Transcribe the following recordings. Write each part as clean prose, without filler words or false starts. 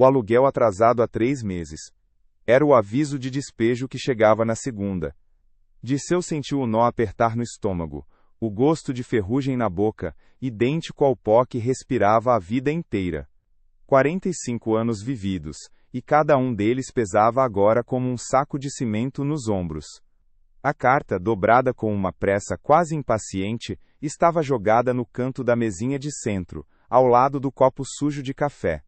o aluguel atrasado há 3 meses. Era o aviso de despejo que chegava na segunda. Dirceu sentiu o nó apertar no estômago, o gosto de ferrugem na boca, idêntico ao pó que respirava a vida inteira. 45 anos vividos, e cada um deles pesava agora como um saco de cimento nos ombros. A carta, dobrada com uma pressa quase impaciente, estava jogada no canto da mesinha de centro, ao lado do copo sujo de café.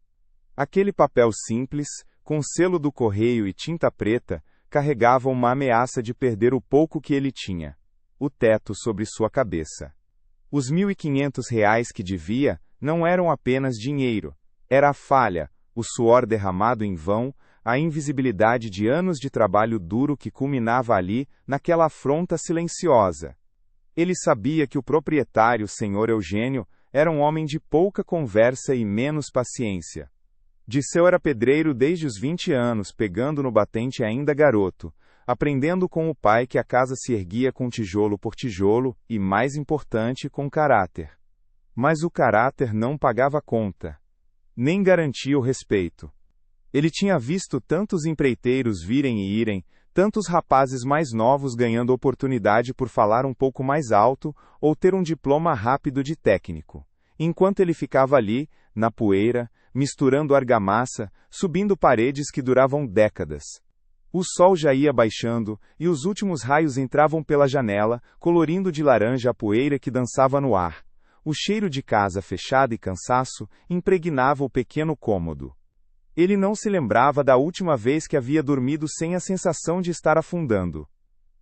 Aquele papel simples, com selo do correio e tinta preta, carregava uma ameaça de perder o pouco que ele tinha: o teto sobre sua cabeça. Os R$ 1.500 que devia não eram apenas dinheiro. Era a falha, o suor derramado em vão, a invisibilidade de anos de trabalho duro que culminava ali, naquela afronta silenciosa. Ele sabia que o proprietário, Sr. Eugênio, era um homem de pouca conversa e menos paciência. Dirceu era pedreiro desde os 20 anos, pegando no batente ainda garoto, aprendendo com o pai que a casa se erguia com tijolo por tijolo e, mais importante, com caráter. Mas o caráter não pagava conta, nem garantia o respeito. Ele tinha visto tantos empreiteiros virem e irem, tantos rapazes mais novos ganhando oportunidade por falar um pouco mais alto ou ter um diploma rápido de técnico, enquanto ele ficava ali, na poeira, misturando argamassa, subindo paredes que duravam décadas. O sol já ia baixando, e os últimos raios entravam pela janela, colorindo de laranja a poeira que dançava no ar. O cheiro de casa fechada e cansaço impregnava o pequeno cômodo. Ele não se lembrava da última vez que havia dormido sem a sensação de estar afundando.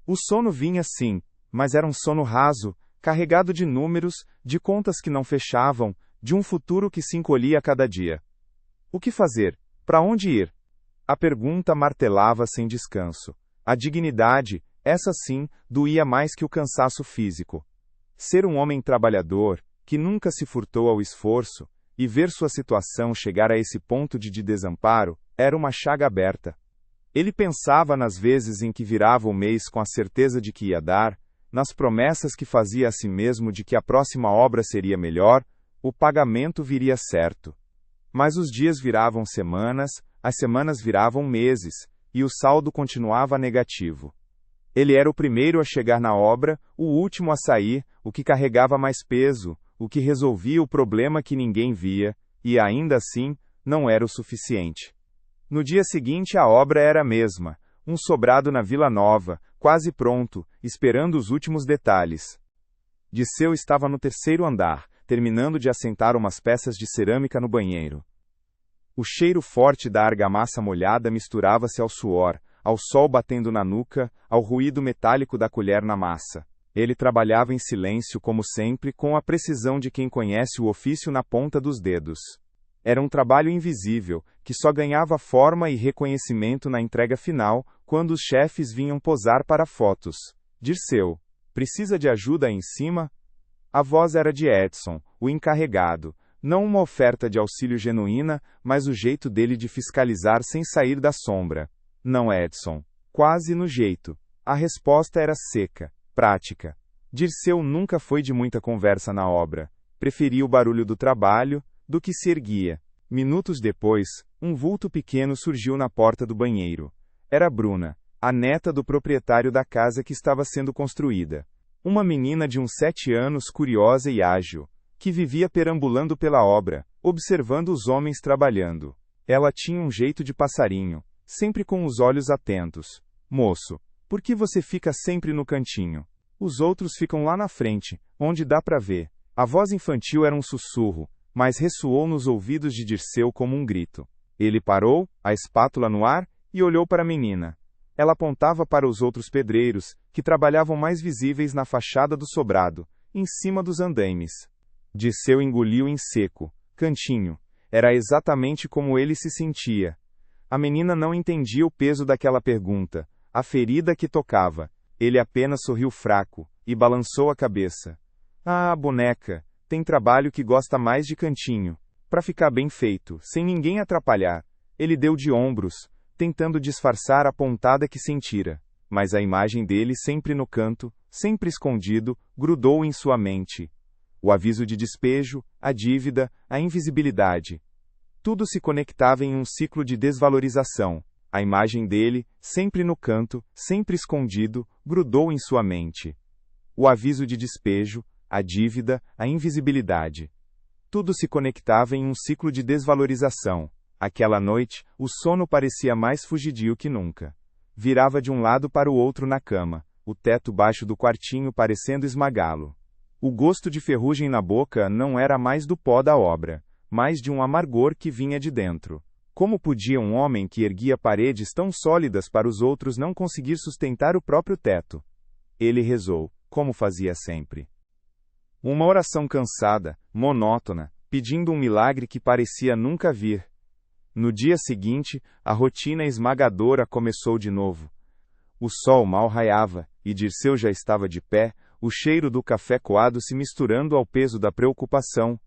O sono vinha sim, mas era um sono raso, carregado de números, de contas que não fechavam, de um futuro que se encolhia a cada dia. O que fazer? Para onde ir? A pergunta martelava sem descanso. A dignidade, essa sim, doía mais que o cansaço físico. Ser um homem trabalhador, que nunca se furtou ao esforço, e ver sua situação chegar a esse ponto de desamparo, era uma chaga aberta. Ele pensava nas vezes em que virava o mês com a certeza de que ia dar, nas promessas que fazia a si mesmo de que a próxima obra seria melhor, o pagamento viria certo. Mas os dias viravam semanas, as semanas viravam meses, e o saldo continuava negativo. Ele era o primeiro a chegar na obra, o último a sair, o que carregava mais peso, o que resolvia o problema que ninguém via, e ainda assim, não era o suficiente. No dia seguinte a obra era a mesma, um sobrado na Vila Nova, quase pronto, esperando os últimos detalhes. Dirceu estava no 3º andar, terminando de assentar umas peças de cerâmica no banheiro. O cheiro forte da argamassa molhada misturava-se ao suor, ao sol batendo na nuca, ao ruído metálico da colher na massa. Ele trabalhava em silêncio como sempre, com a precisão de quem conhece o ofício na ponta dos dedos. Era um trabalho invisível, que só ganhava forma e reconhecimento na entrega final, quando os chefes vinham posar para fotos. Dirceu: precisa de ajuda aí em cima? A voz era de Edson, o encarregado. Não uma oferta de auxílio genuína, mas o jeito dele de fiscalizar sem sair da sombra. Não, Edson. Quase no jeito. A resposta era seca, prática. Dirceu nunca foi de muita conversa na obra. Preferia o barulho do trabalho, do que se erguia. Minutos depois, um vulto pequeno surgiu na porta do banheiro. Era Bruna, a neta do proprietário da casa que estava sendo construída. Uma menina de uns 7 anos, curiosa e ágil, que vivia perambulando pela obra, observando os homens trabalhando. Ela tinha um jeito de passarinho, sempre com os olhos atentos. Moço, por que você fica sempre no cantinho? Os outros ficam lá na frente, onde dá para ver. A voz infantil era um sussurro, mas ressoou nos ouvidos de Dirceu como um grito. Ele parou, a espátula no ar, e olhou para a menina. Ela apontava para os outros pedreiros, que trabalhavam mais visíveis na fachada do sobrado, em cima dos andaimes. Dirceu engoliu em seco. Cantinho. Era exatamente como ele se sentia. A menina não entendia o peso daquela pergunta, a ferida que tocava. Ele apenas sorriu fraco, e balançou a cabeça. Ah, boneca, tem trabalho que gosta mais de cantinho. Para ficar bem feito, sem ninguém atrapalhar. Ele deu de ombros, tentando disfarçar a pontada que sentira. Mas a imagem dele sempre no canto, sempre escondido, grudou em sua mente. O aviso de despejo, a dívida, a invisibilidade. Tudo se conectava em um ciclo de desvalorização. A imagem dele, sempre no canto, sempre escondido, grudou em sua mente. O aviso de despejo, a dívida, a invisibilidade. Tudo se conectava em um ciclo de desvalorização. Aquela noite, o sono parecia mais fugidio que nunca. Virava de um lado para o outro na cama, o teto baixo do quartinho parecendo esmagá-lo. O gosto de ferrugem na boca não era mais do pó da obra, mas de um amargor que vinha de dentro. Como podia um homem que erguia paredes tão sólidas para os outros não conseguir sustentar o próprio teto? Ele rezou, como fazia sempre. Uma oração cansada, monótona, pedindo um milagre que parecia nunca vir. No dia seguinte, a rotina esmagadora começou de novo. O sol mal raiava, e Dirceu já estava de pé, o cheiro do café coado se misturando ao peso da preocupação.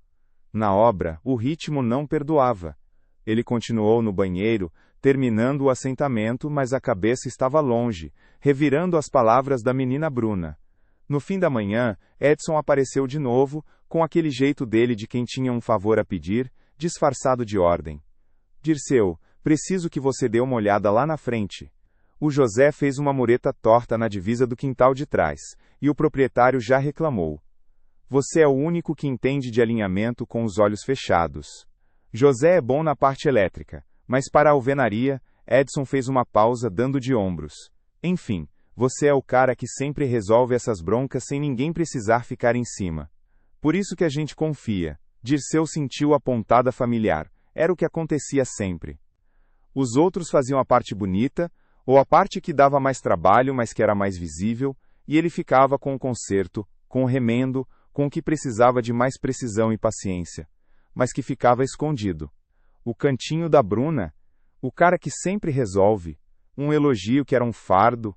Na obra, o ritmo não perdoava. Ele continuou no banheiro, terminando o assentamento, mas a cabeça estava longe, revirando as palavras da menina Bruna. No fim da manhã, Edson apareceu de novo, com aquele jeito dele de quem tinha um favor a pedir, disfarçado de ordem. Dirceu, preciso que você dê uma olhada lá na frente. O José fez uma mureta torta na divisa do quintal de trás, e o proprietário já reclamou. Você é o único que entende de alinhamento com os olhos fechados. José é bom na parte elétrica, mas para a alvenaria, Edson fez uma pausa dando de ombros. Enfim, você é o cara que sempre resolve essas broncas sem ninguém precisar ficar em cima. Por isso que a gente confia. Dirceu sentiu a pontada familiar. Era o que acontecia sempre. Os outros faziam a parte bonita, ou a parte que dava mais trabalho, mas que era mais visível, e ele ficava com o conserto, com o remendo, com o que precisava de mais precisão e paciência, mas que ficava escondido. O cantinho da Bruna, o cara que sempre resolve, um elogio que era um fardo.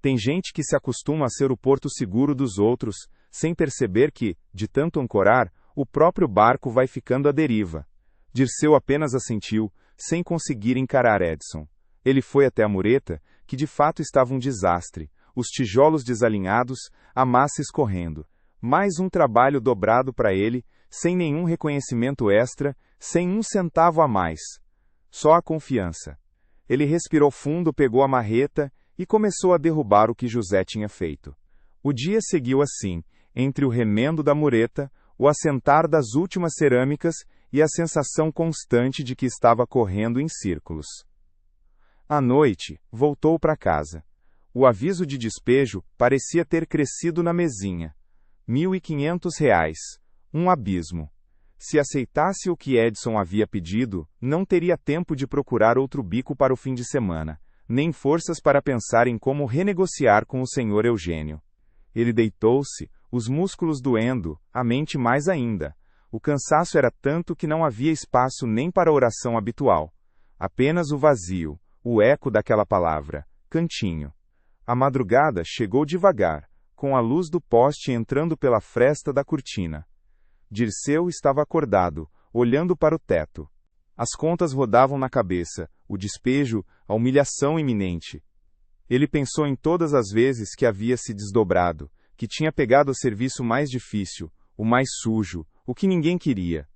Tem gente que se acostuma a ser o porto seguro dos outros, sem perceber que, de tanto ancorar, o próprio barco vai ficando à deriva. Dirceu apenas assentiu, sem conseguir encarar Edson. Ele foi até a mureta, que de fato estava um desastre, os tijolos desalinhados, a massa escorrendo. Mais um trabalho dobrado para ele, sem nenhum reconhecimento extra, sem um centavo a mais. Só a confiança. Ele respirou fundo, pegou a marreta e começou a derrubar o que José tinha feito. O dia seguiu assim, entre o remendo da mureta, o assentar das últimas cerâmicas e a sensação constante de que estava correndo em círculos. À noite, voltou para casa. O aviso de despejo parecia ter crescido na mesinha. R$ 1.500. Um abismo. Se aceitasse o que Edson havia pedido, não teria tempo de procurar outro bico para o fim de semana, nem forças para pensar em como renegociar com o senhor Eugênio. Ele deitou-se, os músculos doendo, a mente mais ainda. O cansaço era tanto que não havia espaço nem para a oração habitual. Apenas o vazio, o eco daquela palavra, cantinho. A madrugada chegou devagar, com a luz do poste entrando pela fresta da cortina. Dirceu estava acordado, olhando para o teto. As contas rodavam na cabeça, o despejo, a humilhação iminente. Ele pensou em todas as vezes que havia se desdobrado, que tinha pegado o serviço mais difícil, o mais sujo, o que ninguém queria.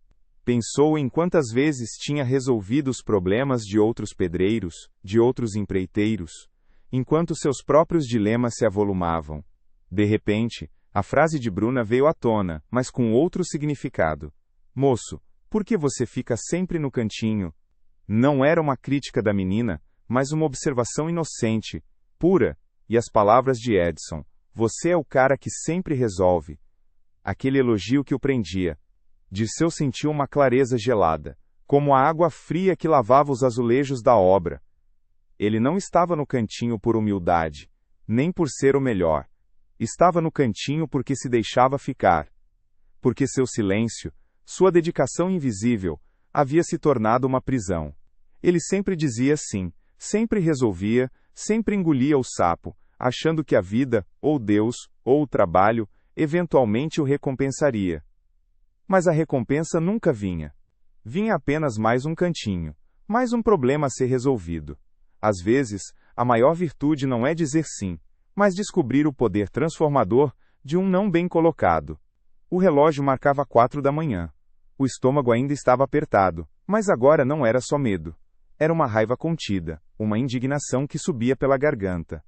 Pensou em quantas vezes tinha resolvido os problemas de outros pedreiros, de outros empreiteiros, enquanto seus próprios dilemas se avolumavam. De repente, a frase de Bruna veio à tona, mas com outro significado. Moço, por que você fica sempre no cantinho? Não era uma crítica da menina, mas uma observação inocente, pura, e as palavras de Edson. Você é o cara que sempre resolve. Aquele elogio que o prendia. Dirceu sentiu uma clareza gelada, como a água fria que lavava os azulejos da obra. Ele não estava no cantinho por humildade, nem por ser o melhor. Estava no cantinho porque se deixava ficar. Porque seu silêncio, sua dedicação invisível, havia se tornado uma prisão. Ele sempre dizia sim, sempre resolvia, sempre engolia o sapo, achando que a vida, ou Deus, ou o trabalho, eventualmente o recompensaria. Mas a recompensa nunca vinha. Vinha apenas mais um cantinho, mais um problema a ser resolvido. Às vezes, a maior virtude não é dizer sim, mas descobrir o poder transformador de um não bem colocado. O relógio marcava 4 da manhã. O estômago ainda estava apertado, mas agora não era só medo. Era uma raiva contida, uma indignação que subia pela garganta.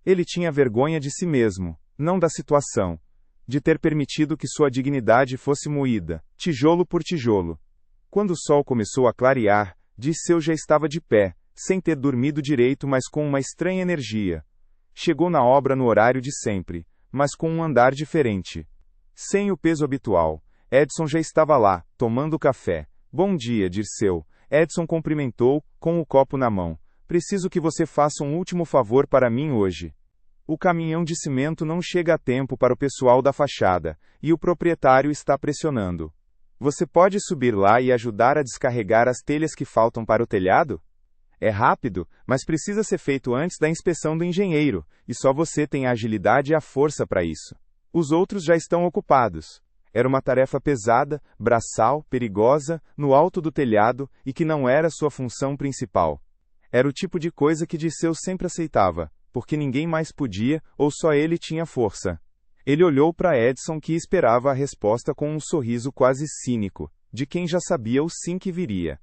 Ele tinha vergonha de si mesmo, não da situação, de ter permitido que sua dignidade fosse moída, tijolo por tijolo. Quando o sol começou a clarear, Dirceu já estava de pé, sem ter dormido direito, mas com uma estranha energia. Chegou na obra no horário de sempre, mas com um andar diferente. Sem o peso habitual, Edson já estava lá, tomando café. Bom dia, Dirceu. Edson cumprimentou, com o copo na mão. Preciso que você faça um último favor para mim hoje. O caminhão de cimento não chega a tempo para o pessoal da fachada, e o proprietário está pressionando. Você pode subir lá e ajudar a descarregar as telhas que faltam para o telhado? É rápido, mas precisa ser feito antes da inspeção do engenheiro, e só você tem a agilidade e a força para isso. Os outros já estão ocupados. Era uma tarefa pesada, braçal, perigosa, no alto do telhado, e que não era sua função principal. Era o tipo de coisa que Dirceu sempre aceitava, porque ninguém mais podia, ou só ele tinha força. Ele olhou para Edson, que esperava a resposta com um sorriso quase cínico, de quem já sabia o sim que viria.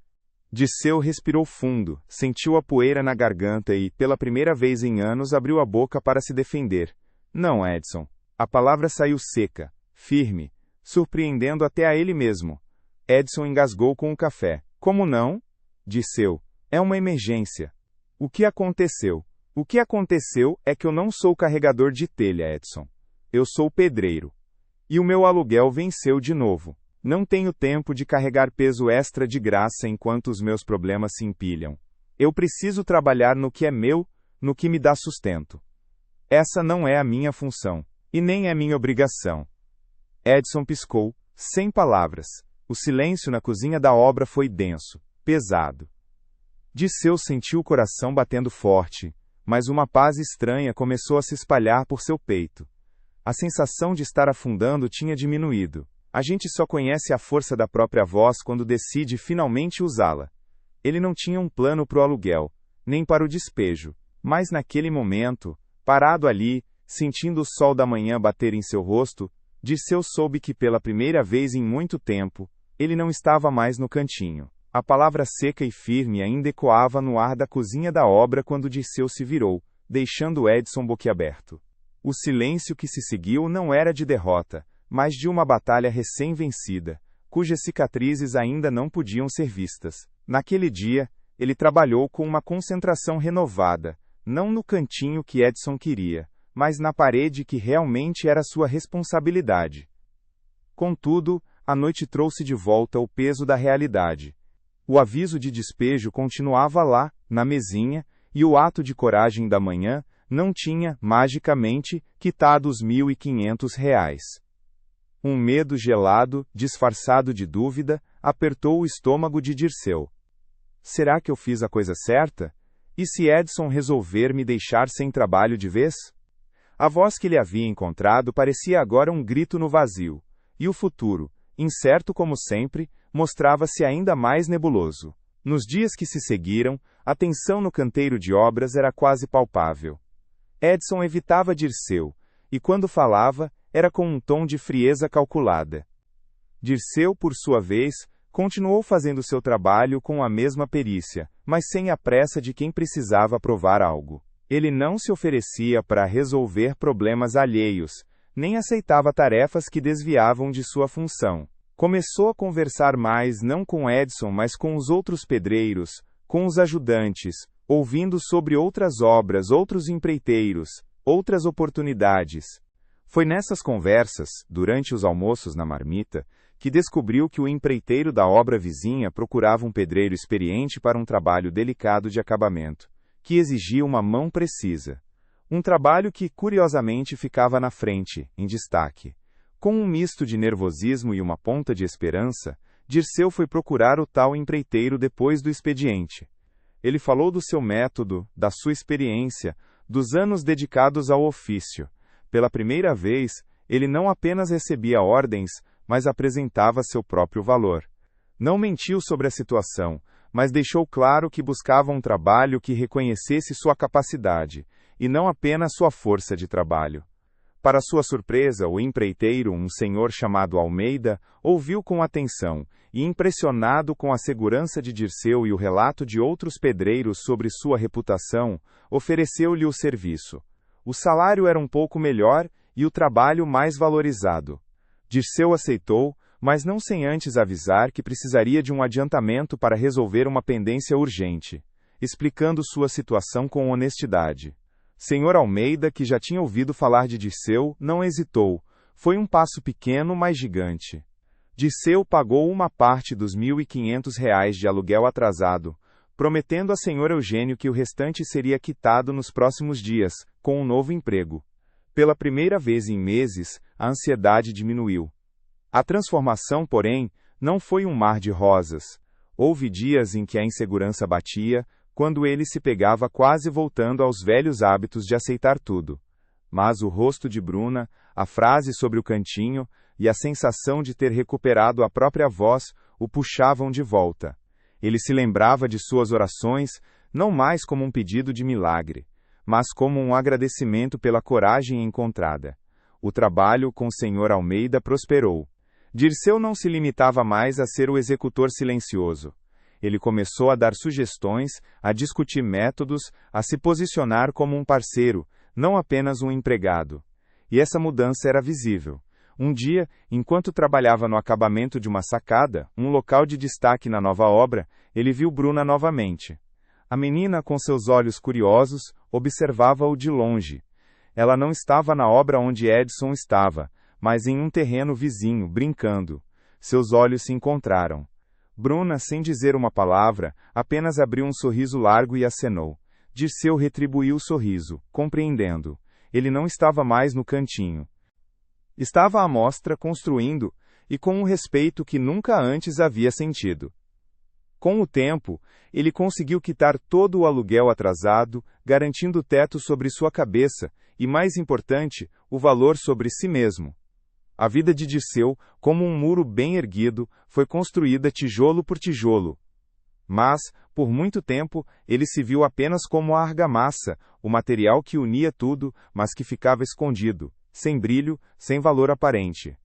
Dirceu respirou fundo, sentiu a poeira na garganta e, pela primeira vez em anos, abriu a boca para se defender. Não, Edson. A palavra saiu seca, firme, surpreendendo até a ele mesmo. Edson engasgou com o café. Como não? Dirceu. É uma emergência. O que aconteceu? O que aconteceu é que eu não sou carregador de telha, Edson. Eu sou pedreiro. E o meu aluguel venceu de novo. Não tenho tempo de carregar peso extra de graça enquanto os meus problemas se empilham. Eu preciso trabalhar no que é meu, no que me dá sustento. Essa não é a minha função, e nem é minha obrigação. Edson piscou, sem palavras. O silêncio na cozinha da obra foi denso, pesado. Dirceu sentiu o coração batendo forte, mas uma paz estranha começou a se espalhar por seu peito. A sensação de estar afundando tinha diminuído. A gente só conhece a força da própria voz quando decide finalmente usá-la. Ele não tinha um plano para o aluguel, nem para o despejo, mas naquele momento, parado ali, sentindo o sol da manhã bater em seu rosto, Dirceu soube que pela primeira vez em muito tempo, ele não estava mais no cantinho. A palavra seca e firme ainda ecoava no ar da cozinha da obra quando Dirceu se virou, deixando Edson boquiaberto. O silêncio que se seguiu não era de derrota, mas de uma batalha recém-vencida, cujas cicatrizes ainda não podiam ser vistas. Naquele dia, ele trabalhou com uma concentração renovada, não no cantinho que Edson queria, mas na parede que realmente era sua responsabilidade. Contudo, a noite trouxe de volta o peso da realidade. O aviso de despejo continuava lá, na mesinha, e o ato de coragem da manhã não tinha, magicamente, quitado os R$ 1.500. Um medo gelado, disfarçado de dúvida, apertou o estômago de Dirceu. Será que eu fiz a coisa certa? E se Edson resolver me deixar sem trabalho de vez? A voz que ele havia encontrado parecia agora um grito no vazio, e o futuro, incerto como sempre, mostrava-se ainda mais nebuloso. Nos dias que se seguiram, a tensão no canteiro de obras era quase palpável. Edson evitava Dirceu, e quando falava, era com um tom de frieza calculada. Dirceu, por sua vez, continuou fazendo seu trabalho com a mesma perícia, mas sem a pressa de quem precisava provar algo. Ele não se oferecia para resolver problemas alheios, nem aceitava tarefas que desviavam de sua função. Começou a conversar mais não com Edson, mas com os outros pedreiros, com os ajudantes, ouvindo sobre outras obras, outros empreiteiros, outras oportunidades. Foi nessas conversas, durante os almoços na marmita, que descobriu que o empreiteiro da obra vizinha procurava um pedreiro experiente para um trabalho delicado de acabamento, que exigia uma mão precisa. Um trabalho que, curiosamente, ficava na frente, em destaque. Com um misto de nervosismo e uma ponta de esperança, Dirceu foi procurar o tal empreiteiro depois do expediente. Ele falou do seu método, da sua experiência, dos anos dedicados ao ofício. Pela primeira vez, ele não apenas recebia ordens, mas apresentava seu próprio valor. Não mentiu sobre a situação, mas deixou claro que buscava um trabalho que reconhecesse sua capacidade, e não apenas sua força de trabalho. Para sua surpresa, o empreiteiro, um senhor chamado Almeida, ouviu com atenção, e impressionado com a segurança de Dirceu e o relato de outros pedreiros sobre sua reputação, ofereceu-lhe o serviço. O salário era um pouco melhor e o trabalho mais valorizado. Dirceu aceitou, mas não sem antes avisar que precisaria de um adiantamento para resolver uma pendência urgente, explicando sua situação com honestidade. Senhor Almeida, que já tinha ouvido falar de Dirceu, não hesitou. Foi um passo pequeno, mas gigante. Dirceu pagou uma parte dos R$ 1.500 de aluguel atrasado, prometendo a senhor Eugênio que o restante seria quitado nos próximos dias, com um novo emprego. Pela primeira vez em meses, a ansiedade diminuiu. A transformação, porém, não foi um mar de rosas. Houve dias em que a insegurança batia, quando ele se pegava quase voltando aos velhos hábitos de aceitar tudo. Mas o rosto de Bruna, a frase sobre o cantinho e a sensação de ter recuperado a própria voz o puxavam de volta. Ele se lembrava de suas orações, não mais como um pedido de milagre, mas como um agradecimento pela coragem encontrada. O trabalho com o Sr. Almeida prosperou. Dirceu não se limitava mais a ser o executor silencioso. Ele começou a dar sugestões, a discutir métodos, a se posicionar como um parceiro, não apenas um empregado. E essa mudança era visível. Um dia, enquanto trabalhava no acabamento de uma sacada, um local de destaque na nova obra, ele viu Bruna novamente. A menina, com seus olhos curiosos, observava-o de longe. Ela não estava na obra onde Edson estava, mas em um terreno vizinho, brincando. Seus olhos se encontraram. Bruna, sem dizer uma palavra, apenas abriu um sorriso largo e acenou. Dirceu retribuiu o sorriso, compreendendo. Ele não estava mais no cantinho. Estava à mostra, construindo, e com um respeito que nunca antes havia sentido. Com o tempo, ele conseguiu quitar todo o aluguel atrasado, garantindo o teto sobre sua cabeça, e mais importante, o valor sobre si mesmo. A vida de Dirceu, como um muro bem erguido, foi construída tijolo por tijolo. Mas, por muito tempo, ele se viu apenas como a argamassa, o material que unia tudo, mas que ficava escondido, sem brilho, sem valor aparente.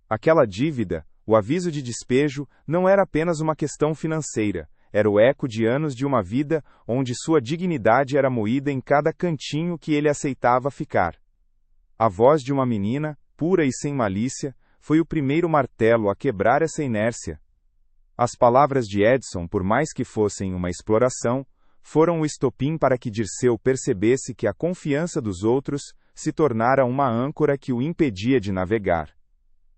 Aquela dívida, o aviso de despejo, não era apenas uma questão financeira, era o eco de anos de uma vida onde sua dignidade era moída em cada cantinho que ele aceitava ficar. A voz de uma menina, pura e sem malícia, foi o primeiro martelo a quebrar essa inércia. As palavras de Edson, por mais que fossem uma exploração, foram o estopim para que Dirceu percebesse que a confiança dos outros se tornara uma âncora que o impedia de navegar.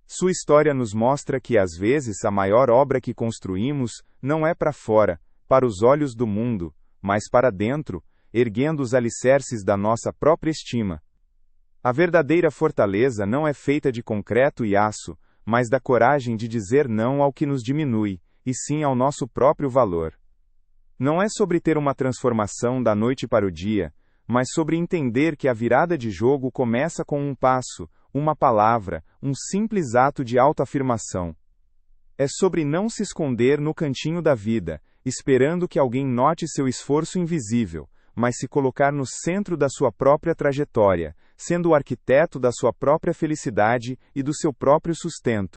Sua história nos mostra que às vezes a maior obra que construímos não é para fora, para os olhos do mundo, mas para dentro, erguendo os alicerces da nossa própria estima. A verdadeira fortaleza não é feita de concreto e aço, mas da coragem de dizer não ao que nos diminui, e sim ao nosso próprio valor. Não é sobre ter uma transformação da noite para o dia, mas sobre entender que a virada de jogo começa com um passo, uma palavra, um simples ato de autoafirmação. É sobre não se esconder no cantinho da vida, esperando que alguém note seu esforço invisível, mas se colocar no centro da sua própria trajetória, sendo o arquiteto da sua própria felicidade e do seu próprio sustento.